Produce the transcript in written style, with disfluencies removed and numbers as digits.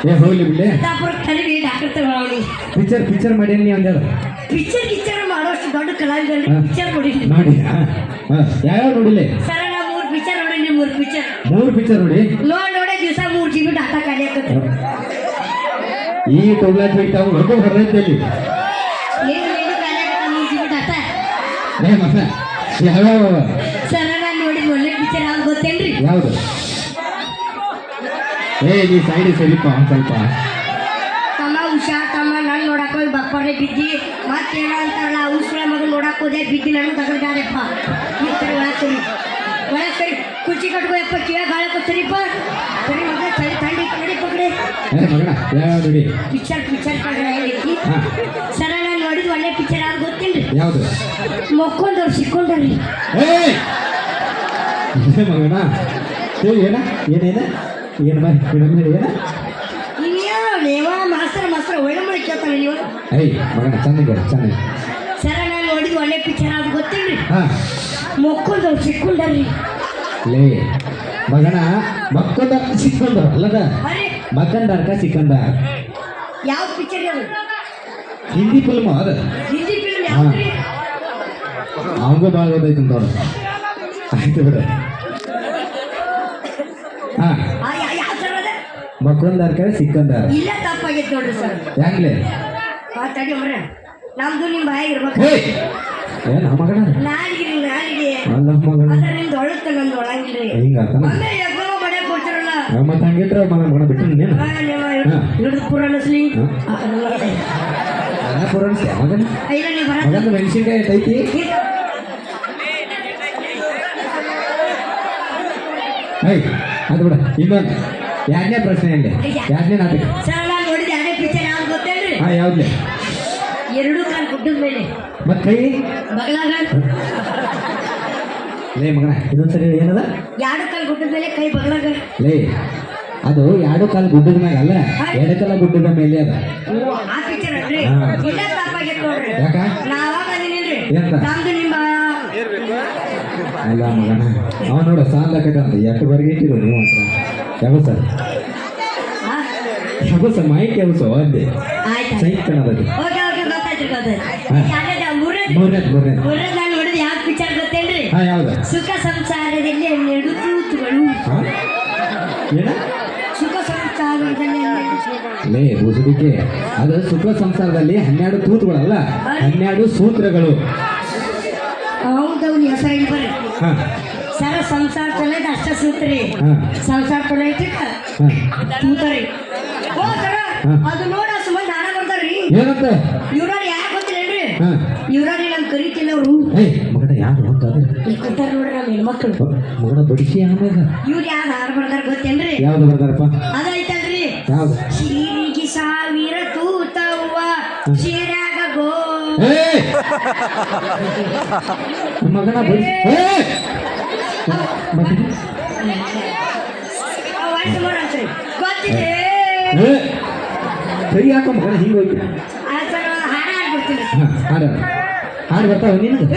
ಏ ಹೋಗ್ಲಿ ಬಿಡ್ಲೆ. ಸಿದ್ದಾಪುರ ಕಲಿವಿ ಡಾಕ್ಟರ್ ತಗೊಳ್ಳಿ. ಪಿಕ್ಚರ್ ಮಾಡೇನಿ ನೀ ಅಂದ್ಯಾರ. ಪಿಕ್ಚರ್ ಮಾಡೋಷ್ಟು ದೊಡ್ಡ ಕಲಾವಿದರಲ್ಲಿ ಪಿಕ್ಚರ್ ನೋಡಿ. ಯಾವ್ಯಾವ ನೋಡಿಲ್ಲ ಸರ ನಾ 3 ಪಿಕ್ಚರ್ ನೋಡಿ. 3 ಪಿಕ್ಚರ್. 3 ಪಿಕ್ಚರ್ ನೋಡಿ. ನೋಡೇ ದಿವಸ 3 GB ಡಾಟಾ ಖಾಲಿ ಆಗುತ್ತೆ. ಈ ಟೊಬ್ಲಾಕ್ ಬಿಟ್ಟಾವು ಹೊರಗೆ ಹೊರೈತಲ್ಲಿ. ಏನು ಖಾಲಿ ಆಗುತ್ತೆ 3 GB ಡಾಟಾ. ಏ ಮತ್ತ ಯಾವ್ಯಾವ ಸರ ನಾನು ನೋಡಿದ ಒಳ್ಳೆ ಪಿಕ್ಚರ್ ಯಾವ್ದು ಗೊತ್ತೇನ್ರಿ? ಯಾವ್ದು? ಏ ನೀ ಸೈಡ್ ಸರಿಪ ಸ್ವಲ್ಪ. ತಮ್ಮ ಉಷಾ ತಮ್ಮ ನಾನು ನೋಡಕ್ ಹೋಗಿ ಬಪ್ಪರೆ ಬಿದ್ದಿ ಮತ್ತೆ ಏನೋ ಅಂತಾರಲ್ಲ ಉಸ್ರ ಮಗು ನೋಡಕ್ ಹೋದೆ ಬಿದ್ದಿ ನಾನು ತಗೊಂಡಾರಪ್ಪ. ಈ ಥರ ಒಳಗೆ ಸರಿ ಕುರ್ಚಿ ಕಟ್ಕೋಯಪ್ಪ ಕಿವ ಗಾಳಕ್ಕೆ ಸರಿಪ್ಪ ಸರಿ ಮಗ ಸರಿ ತಂಡಿ ಕಡೆ ಪಕಡೆ. ಏ ಮಗನ ಯಾವ್ಯಾವ ನೋಡಿ? ಪಿಕ್ಚರ್ ಕಡ್ರೆ ಹೇಳಿ. ಸರ ನಾನು ನೋಡಿದ ಒಳ್ಳೆ ಪಿಕ್ಚರ್ ಯಾವ್ದು ಗೊತ್ತೇನ್ರಿ? ಯಾವ್ದು? ಮಕ್ಕೊಂಡವ್ರು ಸಿಕ್ಕೊಂಡ್ರಿ. ಮಗನ ಏನ ಏನೇನ ಏನು ಮಾಡಿ ಏನ ನೀವ ಮಾಸ್ತರ ಒಳ್ಳೆ ಮಾಡಿ ಕೇಳ್ತಾನೆ ನೀವು. ಐ ಮಗನ ಚೆನ್ನಾಗಿ. ಸರ ನಾನು ನೋಡಿದ ಒಳ್ಳೆ ಪಿಕ್ಚರ್ ಯಾವ್ದು ಗೊತ್ತೇನ್ರಿ? ಮಕ್ಕೊಂಡವ್ರು ಸಿಕ್ಕೊಂಡ್ರಿ. ಲೇ ಮಗನ ಮಕ್ಕೊಂದ ಸಿಕ್ಕಂದ ಅಲ್ಲದ ಮಕ್ಕಂದಾರ್ಕ ಸಿಕ್ಕಂದ. ಯಾವ ಪಿಕ್ಚರ್ ಅದು? ಹಿಂದಿ ಫಿಲ್ಮ್ ಅದ. ಹಿಂದಿ ಫಿಲ್ಮ್ ಯಾವ್ದ್ರಿ? ಅವಂಗೂ ಭಾಳ ಓದೈತೆ ಅಂತವ್ರು. ಆಯ್ತು ಬಿಡ. ಯಾವ ಸರ್ ಅದ? ಮಕ್ಕೊಂದಾರ್ಕ ಸಿಕ್ಕಂದಾರ. ಇಲ್ಲ ತಪ್ಪಾಗೈತೆ ನೋಡ್ರಿ ಸರ್. ಯಾಕ್ಲೆ? ತಡಿ ಅವ್ರೆ ನಮ್ದು ನಿಮ್ಮ ಬಾಯಿ ಇರ್ಬೇಕು. ಏನ ಮಗನ ನಾಲಿಗೆ ಅಲ್ಲ ಮಗನ ಅದ್ರ ನಿಮ್ದು ಒಳತ್ತ ನಂದು ಒಳಗಿಲ್ರಿ. ಹಿಂಗಾತನ ಬಡ ಕೊಡ್ತಾರಲ್ಲ ಮತ್ತೆ ಹಂಗಿದ್ರ ಮಗನ ಬಿಟ್ಟು ನೀನು ಹಿಡಿದು ಪುರ ಅನಿಸ್ಲಿ. ಪುರಾಣ ಮಗನ ಇಲ್ಲ ನೀವು ಬರ ಮಗನ ಮೆಣಸಿನ್ಕಾಯಿ ಐತಿ. ಐ ಅದು ಬಿಡ. ಇನ್ನೊಂದು 2ನೇ ಪ್ರಶ್ನೆ ಅಲ್ಲಿ 2ನೇ ನಾಟಕ. ಸರ್ ನಾನು ನೋಡಿದ 2ನೇ ಪಿಕ್ಚರ್ ಯಾವ್ದು ಗೊತ್ತೇನ್ರಿ? ಯಾವ್ದ್ಲೆ? 2 ಕಾಲು ಗುಡ್ಡದ ಮೇಲೆ ಮತ್ ಕೈ ಬಗಲಾಗ. ಲೇ ಮಗನ ಇದೊಂದ್ಸರಿ ಏನದ? 2 ಕಾಲು ಗುಡ್ಡದ ಮೇಲೆ ಕೈ ಬಗಲಾಗ. ಲೇ ಅದು 2 ಕಾಲು ಗುಡ್ಡದ ಮ್ಯಾಗ ಅಲ್ಲ 2 ಕಾಲ ಗುಡ್ಡದ ಮೇಲೆ ಅದ. ಆ ಪಿಕ್ಚರ್ ಅಲ್ರಿ. ಇಲ್ಲ ತಪ್ಪಾಗೈತೆ ನೋಡ್ರಿ. ಯಾಕ? ನಾವಾಗ ಅದೀನಿಲ್ರಿ ಎಂತ? ನಮ್ದು ನಿಮ್ಮ ಅಲ್ಲ ಮಗನ ಅವ ನೋಡ ಸಾಲಕಂತ ಎಷ್ಟು ಬರ್ಗೆ ಇಟ್ಟಿರೋ ನೀವು ಅಂತ ಕೆಲಸ ಕೆಲಸ ಮಾಹಿತಿ ಕೆಲಸ ಅಂದೆ ಆಯ್ತು. ಸೈಕಣದಲ್ಲಿ ಓಕೆ ಗೊತ್ತಾಯ್ತು. ಮೂರನೇದು ನಾನು ನೋಡಿದ ಯಾವ ಪಿಕ್ಚರ್ ಗೊತ್ತೇನ್ರಿ? ಯಾವ್ದು? ಸುಖ ಸಂಸಾರದಲ್ಲಿ 12 ತೂತುಗಳು. ಏನ? ಸುಖ ಸಂಸಾರದಲ್ಲಿ ಲೇ ಬೂಸುಡಿಕೆ ಅದು ಸುಖ ಸಂಸಾರದಲ್ಲಿ 12 ತೂತುಗಳಲ್ಲ 12 ಸೂತ್ರಗಳು. ಹೌದವ್ನ ಹೆಸರು ಬರ್ರಿ ಸರ. ಸಂಸಾರ ತೊಳೆದ ಅಷ್ಟ ಸೂತ್ರಿ. ಸಂಸಾರ ತೊಳೆದ ತೂತರಿ. ಓ ಸರ ಅದು ನೋಡ ಸುಮ್ಮನೆ ದಾನ ಬರ್ತಾರ್ರಿ. ಏನಂತ? ಇವ್ರಾರು ಯಾಕೆ ಗೊತ್ತಿಲ್ಲೇನ್ರಿ? ಇವ್ರಾರಿ ನಮ್ ಕರಿತಿಲ್ಲ ಅವರು. ಮಗನ ಯಾರು ಕೊಟ್ಟಾರ ನೋಡ್ರಿ ನಮ್ಮ ಹೆಣ್ಮಕ್ಳು. ಮಗನ ಬಡಿಸಿ ಆಮೇಲೆ ಇವ್ರು ಯಾರು ಹಾಡು ಬರ್ತಾರ ಗೊತ್ತೇನ್ರಿ? ಯಾವ್ದು ಬರ್ತಾರಪ್ಪ? ಅದೈತಲ್ರಿ. ಯಾವ್ದು? ಶಿರಿಗೆ 1000 ತೂತವ್ವ ಶಿರ್ಯಾಗ ಗೋ. ಮಗನ ಬಡಿಸಿ ಗೊತ್ತಿದೆ ಕೈ ಹಾಕ ಮಗನ ಹಿಂಗೆ ಹೋಯ್ತು. ಹಾಡು ಹಾಡ್ಬಿಡ್ತೀನಿ. ಹಾಡು ಬರ್ತಾವ ನಿನಗೆ?